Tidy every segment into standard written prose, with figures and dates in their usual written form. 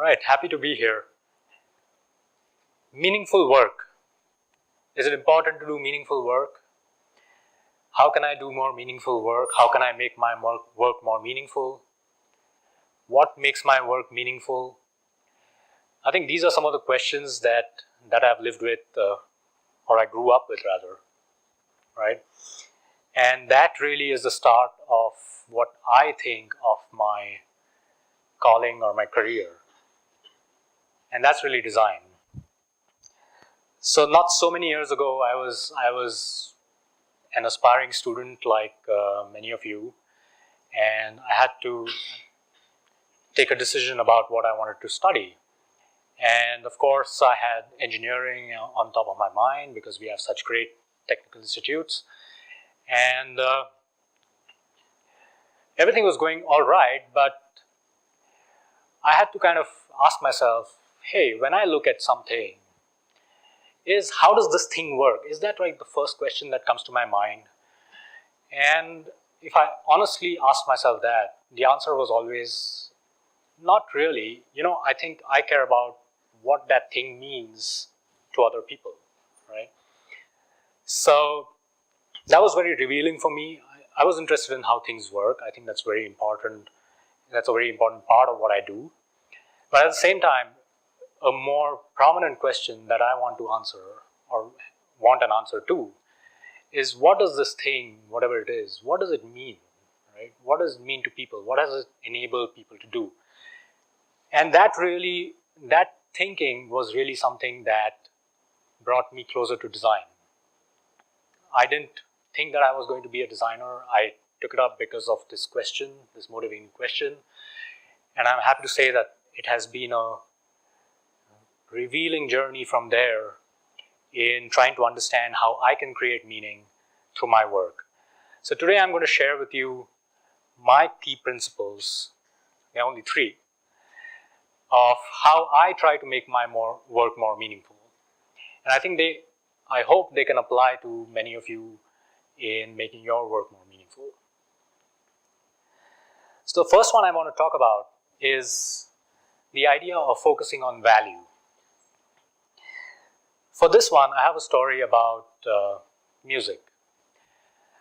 right, happy to be here. Meaningful work. Is it important to do meaningful work? How can I do more meaningful work? How can I make my work more meaningful? What makes my work meaningful? I think these are some of the questions that I've lived with, or I grew up with rather, right? And that really is the start of what I think of my calling or my career. And that's really design. So not so many years ago, I was an aspiring student like many of you, and I had to take a decision about what I wanted to study. And of course, I had engineering on top of my mind because we have such great technical institutes. And everything was going all right, but I had to kind of ask myself, hey, when I look at something, how does this thing work? Is that like the first question that comes to my mind? And if I honestly asked myself that, the answer was always, not really. I think I care about what that thing means to other people, right? So that was very revealing for me. I was interested in how things work. I think that's very important. That's a very important part of what I do. But at the same time, a more prominent question that I want to answer or want an answer to is, what does this thing, whatever it is, what does it mean, right? What does it mean to people? What does it enable people to do? And that thinking was really something that brought me closer to design. I didn't think that I was going to be a designer. I took it up because of this question, this motivating question. And I'm happy to say that it has been a revealing journey from there in trying to understand how I can create meaning through my work. So today I'm going to share with you my key principles, there are only 3, of how I try to make my work more meaningful. And I hope they can apply to many of you in making your work more meaningful. So the first one I want to talk about is the idea of focusing on value. For this one, I have a story about music.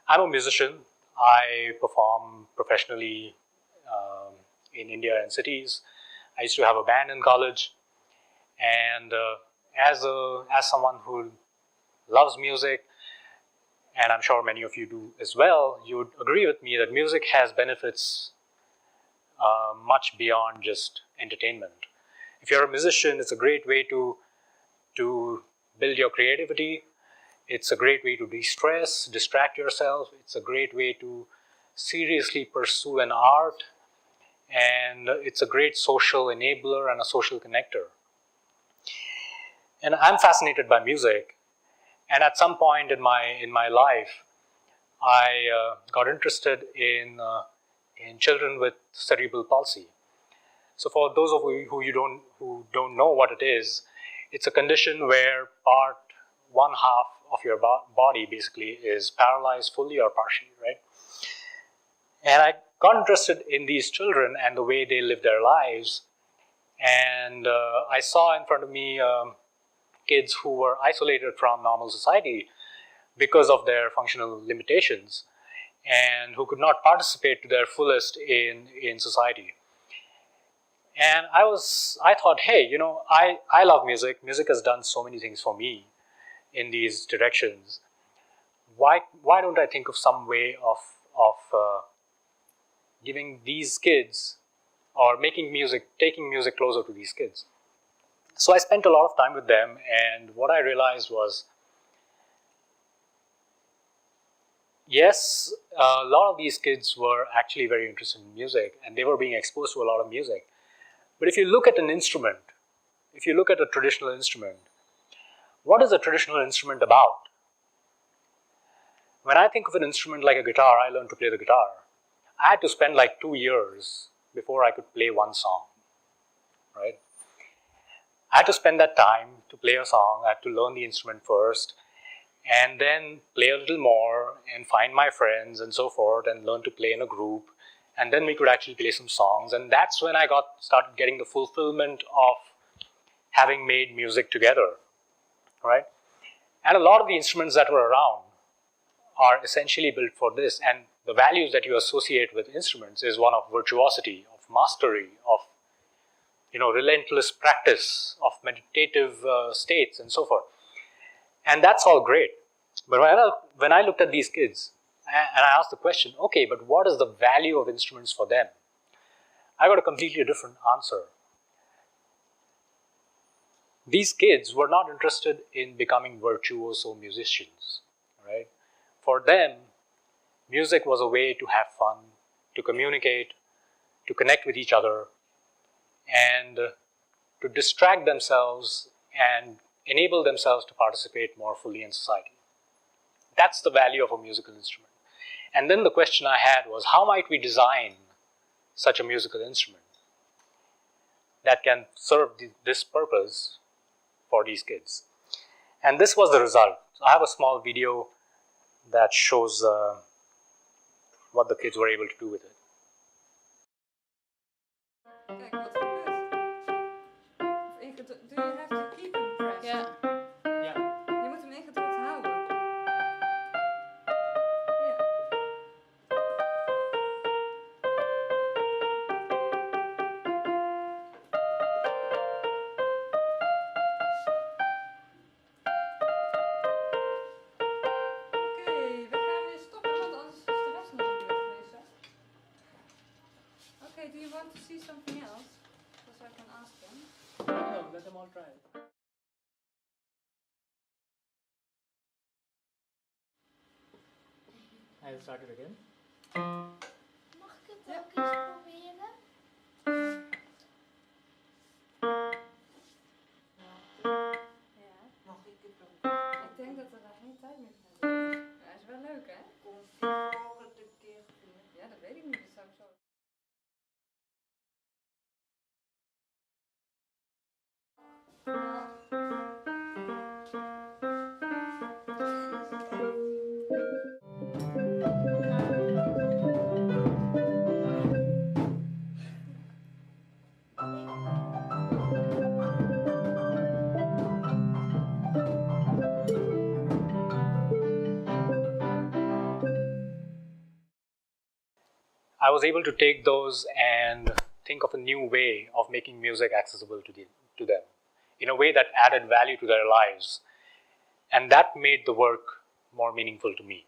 I'm a musician. I perform professionally in India and cities. I used to have a band in college, and as someone who loves music, and I'm sure many of you do as well, you would agree with me that music has benefits much beyond just entertainment. If you're a musician, it's a great way to build your creativity. It's a great way to de-stress, distract yourself. It's a great way to seriously pursue an art. And it's a great social enabler and a social connector. And I'm fascinated by music. And at some point in my life, I got interested in children with cerebral palsy. So for those of you who don't know what it is, it's a condition where one half of your body basically is paralyzed fully or partially, right? And I got interested in these children and the way they live their lives. And I saw in front of me kids who were isolated from normal society because of their functional limitations and who could not participate to their fullest in society. And I thought, hey, I love music. Music has done so many things for me in these directions. Why don't I think of some way of giving these kids, or taking music closer to these kids? So I spent a lot of time with them, and what I realized was, yes, a lot of these kids were actually very interested in music, and they were being exposed to a lot of music. But if you look at an instrument, if you look at a traditional instrument, what is a traditional instrument about? When I think of an instrument like a guitar, I learned to play the guitar. I had to spend like 2 years before I could play one song, right? I had to spend that time to play a song. I had to learn the instrument first, and then play a little more and find my friends and so forth and learn to play in a group and then we could actually play some songs, and that's when I started getting the fulfillment of having made music together, right? And a lot of the instruments that were around are essentially built for this, and the values that you associate with instruments is one of virtuosity, of mastery, of relentless practice, of meditative states, and so forth. And that's all great. But when I looked at these kids and I asked the question, okay, but what is the value of instruments for them? I got a completely different answer. These kids were not interested in becoming virtuoso musicians, right? For them, music was a way to have fun, to communicate, to connect with each other, and to distract themselves and enable themselves to participate more fully in society. That's the value of a musical instrument. And then the question I had was, how might we design such a musical instrument that can serve this purpose for these kids? And this was the result. So I have a small video that shows what the kids were able to do with it. Do you have to keep him pressed? Yeah. Je moet hem ingedrukt houden. Ja. Oké, we gaan weer stoppen, want anders is de rest nog niet geweest. Okay, do you want to see something else? So I can ask them. No, let them all try. I'll start it again. Mag ik het ook eens proberen? Ja. Mag ik het ook? Ik denk dat we daar geen tijd meer voor hebben. Ja, is wel leuk, hè? Komt die volgende keer weer? Ja, dat weet ik niet. Dat zou ik zo... I was able to take those and think of a new way of making music accessible to them, in a way that added value to their lives. And that made the work more meaningful to me.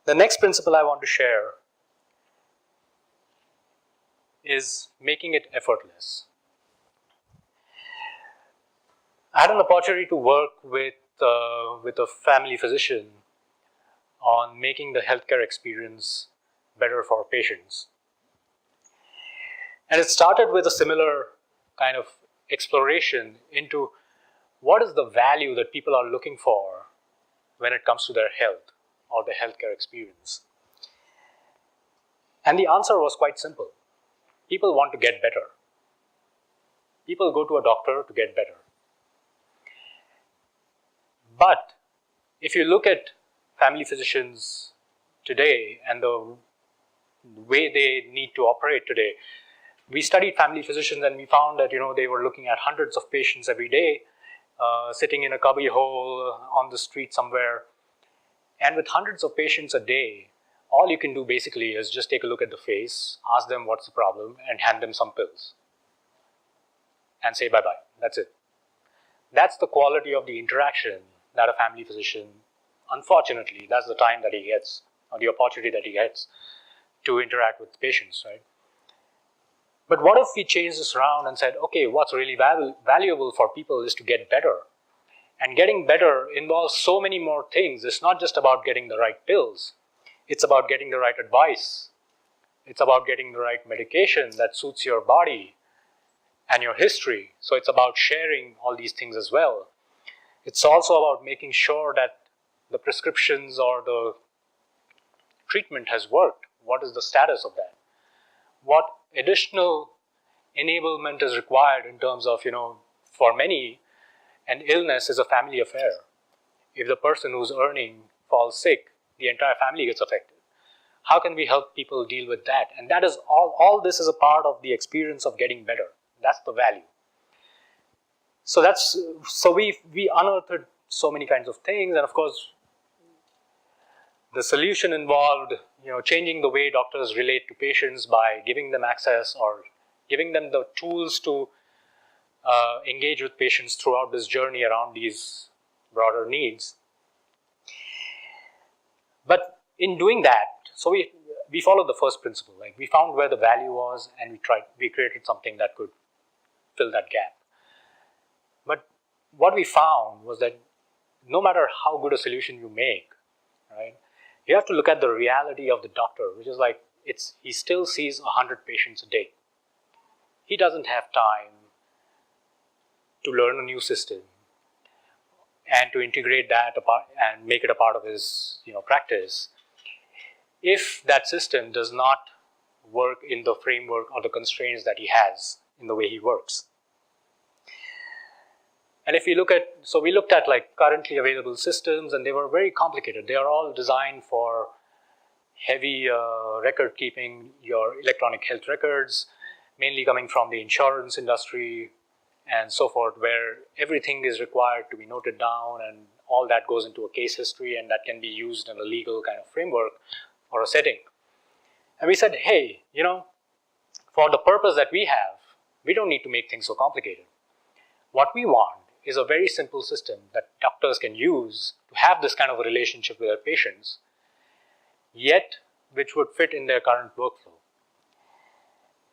The next principle I want to share is making it effortless. I had an opportunity to work with a family physician on making the healthcare experience better for patients. And it started with a similar kind of exploration into what is the value that people are looking for when it comes to their health or the healthcare experience. And the answer was quite simple. People want to get better. People go to a doctor to get better. But if you look at family physicians today and the way they need to operate today, we studied family physicians and we found that they were looking at hundreds of patients every day, sitting in a cubby hole on the street somewhere. And with hundreds of patients a day, all you can do basically is just take a look at the face, ask them what's the problem, and hand them some pills. And say bye-bye. That's it. That's the quality of the interaction that a family physician, unfortunately, that's the time that he gets, or the opportunity that he gets to interact with patients, right? But what if we change this around and said, okay, what's really valuable for people is to get better. And getting better involves so many more things. It's not just about getting the right pills. It's about getting the right advice. It's about getting the right medication that suits your body and your history. So it's about sharing all these things as well. It's also about making sure that the prescriptions or the treatment has worked. What is the status of that? What additional enablement is required in terms of, for many, an illness is a family affair. If the person who's earning falls sick, the entire family gets affected. How can we help people deal with that? And that is all this is a part of the experience of getting better. That's the value. So we unearthed so many kinds of things, and of course, the solution involved, changing the way doctors relate to patients by giving them access or giving them the tools to engage with patients throughout this journey around these broader needs. But in doing that, so we followed the first principle. Like, we found where the value was, and we created something that could fill that gap. But what we found was that no matter how good a solution you make, right, you have to look at the reality of the doctor, which is like, he still sees 100 patients a day. He doesn't have time to learn a new system and to integrate that and make it a part of his practice if that system does not work in the framework or the constraints that he has in the way he works. And if we looked at like currently available systems, and they were very complicated. They are all designed for heavy record keeping, your electronic health records, mainly coming from the insurance industry and so forth, where everything is required to be noted down, and all that goes into a case history, and that can be used in a legal kind of framework or a setting. And we said, hey, for the purpose that we have, we don't need to make things so complicated. What we want is a very simple system that doctors can use to have this kind of a relationship with their patients, yet which would fit in their current workflow.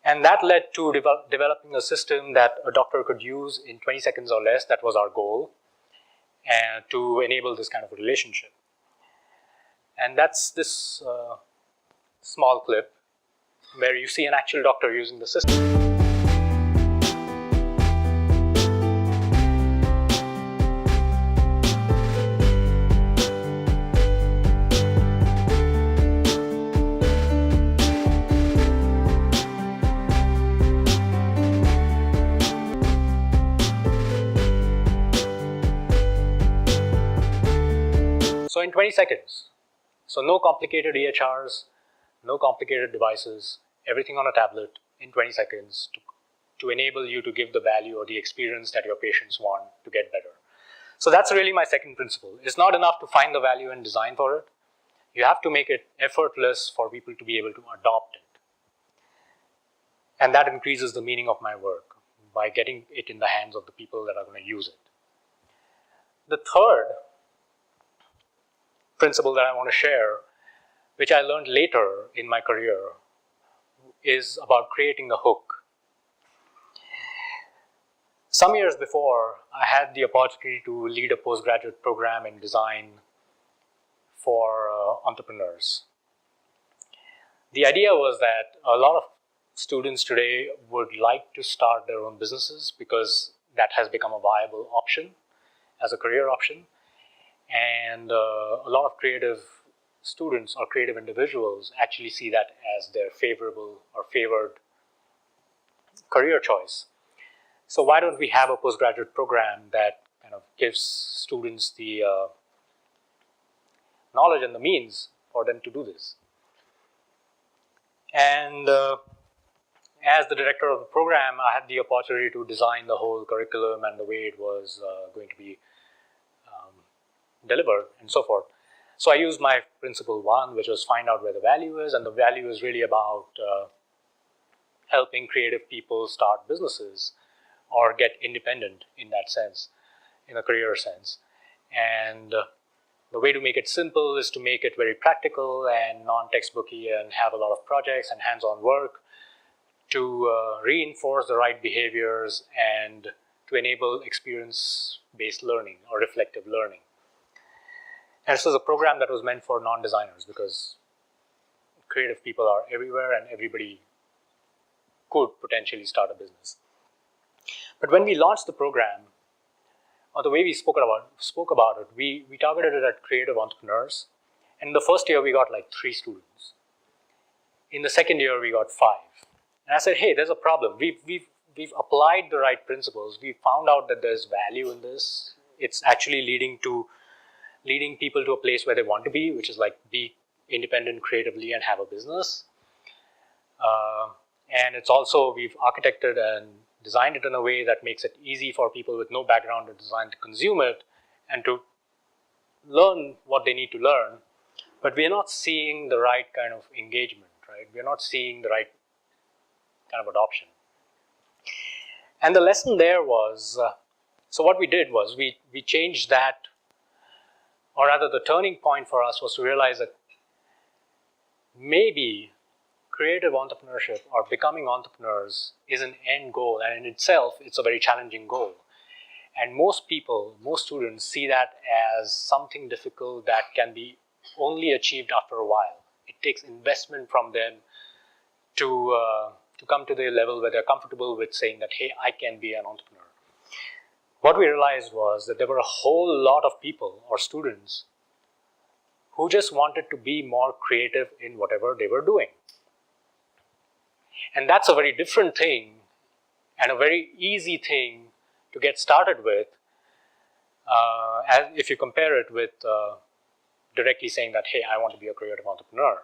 And that led to developing a system that a doctor could use in 20 seconds or less. That was our goal, and to enable this kind of a relationship. And that's this small clip where you see an actual doctor using the system. So in 20 seconds, so no complicated EHRs, no complicated devices, everything on a tablet in 20 seconds to enable you to give the value or the experience that your patients want to get better. So that's really my second principle. It's not enough to find the value and design for it. You have to make it effortless for people to be able to adopt it. And that increases the meaning of my work by getting it in the hands of the people that are going to use it. The third principle that I want to share, which I learned later in my career, is about creating a hook. Some years before, I had the opportunity to lead a postgraduate program in design for entrepreneurs. The idea was that a lot of students today would like to start their own businesses because that has become a viable option as a career option. And a lot of creative students or creative individuals actually see that as their favorable or favored career choice. So why don't we have a postgraduate program that kind of gives students the knowledge and the means for them to do this? And as the director of the program, I had the opportunity to design the whole curriculum and the way it was going to be delivered and so forth. So I used my principle one, which was find out where the value is, and the value is really about helping creative people start businesses or get independent in that sense, in a career sense. And the way to make it simple is to make it very practical and non-textbooky and have a lot of projects and hands-on work to reinforce the right behaviors and to enable experience-based learning or reflective learning. And this was a program that was meant for non-designers because creative people are everywhere and everybody could potentially start a business. But when we launched the program, or the way we spoke about it, we targeted it at creative entrepreneurs. And in the first year, we got like 3 students. In the second year, we got 5. And I said, hey, there's a problem. We've applied the right principles. We found out that there's value in this. It's actually leading people to a place where they want to be, which is like be independent creatively and have a business. And it's also, we've architected and designed it in a way that makes it easy for people with no background in design to consume it and to learn what they need to learn. But we're not seeing the right kind of engagement, right? We're not seeing the right kind of adoption. And the lesson there was, so what we did was we changed that, or rather the turning point for us was to realize that maybe creative entrepreneurship or becoming entrepreneurs is an end goal, and in itself it's a very challenging goal. And most people, most students see that as something difficult that can be only achieved after a while. It takes investment from them to come to the level where they're comfortable with saying that, hey, I can be an entrepreneur. What we realized was that there were a whole lot of people or students who just wanted to be more creative in whatever they were doing. And that's a very different thing and a very easy thing to get started with, as if you compare it with directly saying that, hey, I want to be a creative entrepreneur.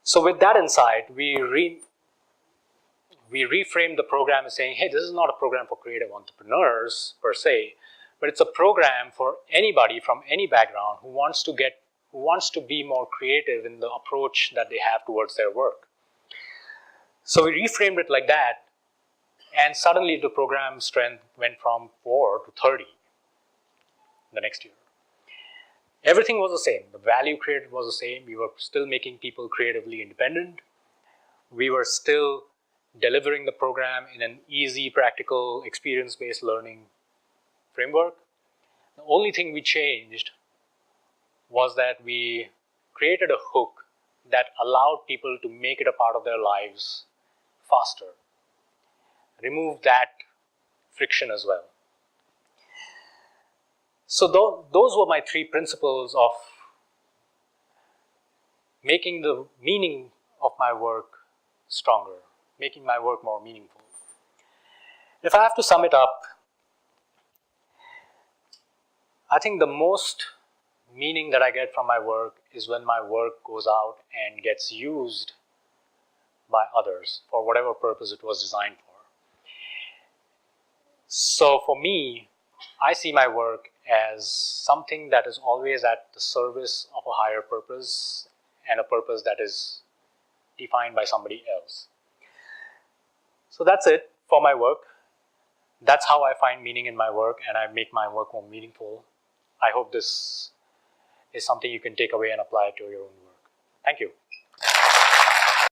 So with that insight, we reframed the program as saying, hey, this is not a program for creative entrepreneurs per se, but it's a program for anybody from any background who wants to be more creative in the approach that they have towards their work. So we reframed it like that, and suddenly the program strength went from 4 to 30 the next year. Everything was the same. The value created was the same. We were still making people creatively independent. We were still delivering the program in an easy, practical, experience-based learning framework. The only thing we changed was that we created a hook that allowed people to make it a part of their lives faster. Remove that friction as well. So those were my 3 principles of making the meaning of my work stronger, making my work more meaningful. If I have to sum it up, I think the most meaning that I get from my work is when my work goes out and gets used by others for whatever purpose it was designed for. So for me, I see my work as something that is always at the service of a higher purpose, and a purpose that is defined by somebody else. So that's it for my work. That's how I find meaning in my work, and I make my work more meaningful. I hope this is something you can take away and apply to your own work. Thank you.